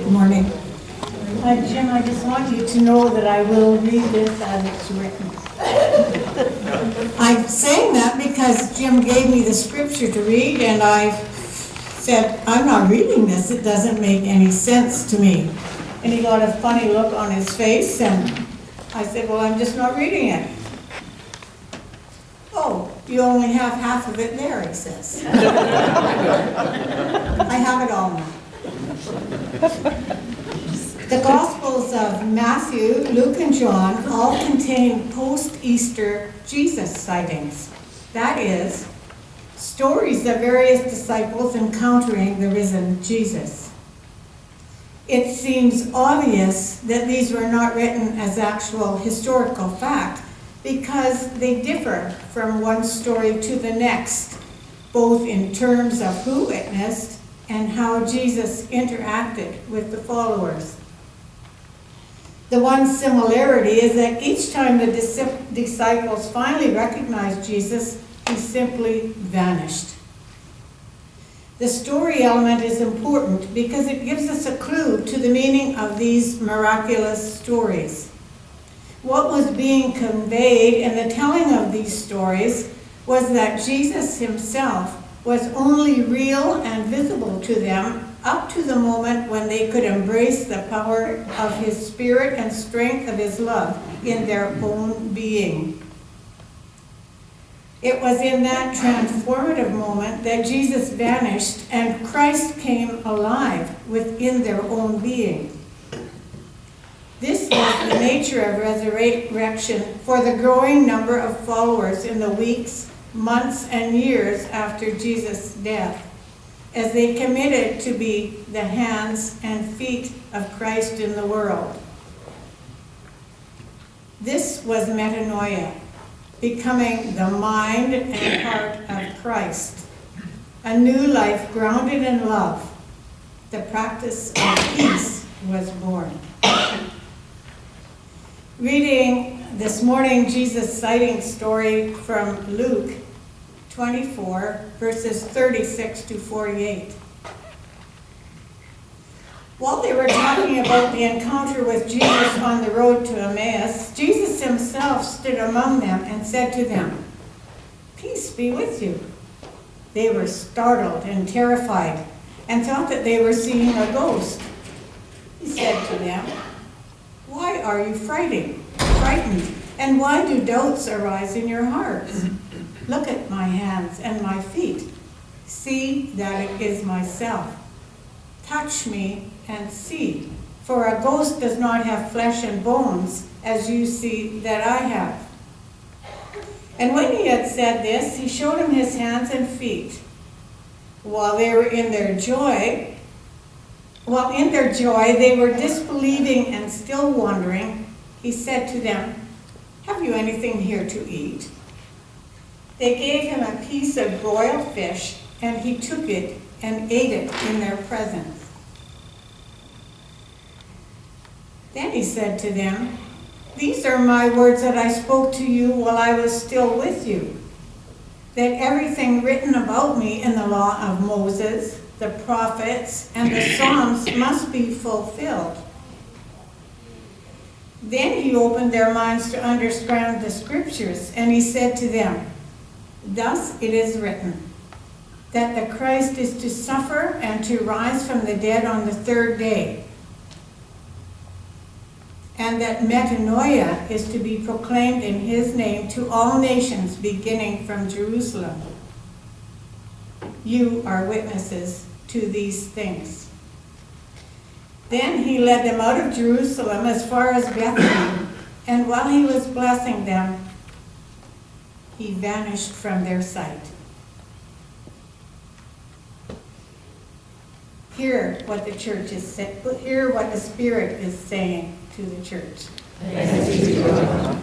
Good morning. Jim, I just want you to know that I will read this as it's written. I'm saying that because Jim gave me the scripture to read, and I said, I'm not reading this. It doesn't make any sense to me. And he got a funny look on his face, and I said, well, I'm just not reading it. Oh, you only have half of it there, he says. I have it all now. The Gospels of Matthew, Luke, and John all contain post-Easter Jesus sightings. That is, stories of various disciples encountering the risen Jesus. It seems obvious that these were not written as actual historical fact because they differ from one story to the next, both in terms of who witnessed and how Jesus interacted with the followers. The one similarity is that each time the disciples finally recognized Jesus, he simply vanished. The story element is important because it gives us a clue to the meaning of these miraculous stories. What was being conveyed in the telling of these stories was that Jesus himself was only real and visible to them up to the moment when they could embrace the power of his spirit and strength of his love in their own being. It was in that transformative moment that Jesus vanished and Christ came alive within their own being. This was the nature of resurrection for the growing number of followers in the weeks, months, and years after Jesus' death, as they committed to be the hands and feet of Christ in the world. This was metanoia, becoming the mind and heart of Christ, a new life grounded in love. The practice of peace was born. Reading this morning Jesus' sighting story from Luke 24, verses 36 to 48. While they were talking about the encounter with Jesus on the road to Emmaus, Jesus himself stood among them and said to them, "Peace be with you." They were startled and terrified and thought that they were seeing a ghost. He said to them, "Why are you frightened? And why do doubts arise in your hearts? Look at my hands and my feet. See that it is myself. Touch me and see, for a ghost does not have flesh and bones, as you see that I have." And when he had said this, he showed him his hands and feet. While in their joy, they were disbelieving and still wondering, he said to them, "Have you anything here to eat?" They gave him a piece of broiled fish, and he took it and ate it in their presence. Then he said to them, "These are my words that I spoke to you while I was still with you, that everything written about me in the law of Moses, the prophets, and the Psalms must be fulfilled." Then he opened their minds to understand the scriptures, and he said to them, "Thus it is written, that the Christ is to suffer and to rise from the dead on the third day, and that metanoia is to be proclaimed in his name to all nations, beginning from Jerusalem. You are witnesses to these things." Then he led them out of Jerusalem as far as Bethany, and while he was blessing them, he vanished from their sight. Hear what the church is saying. Hear what the Spirit is saying to the church. Thanks be to God.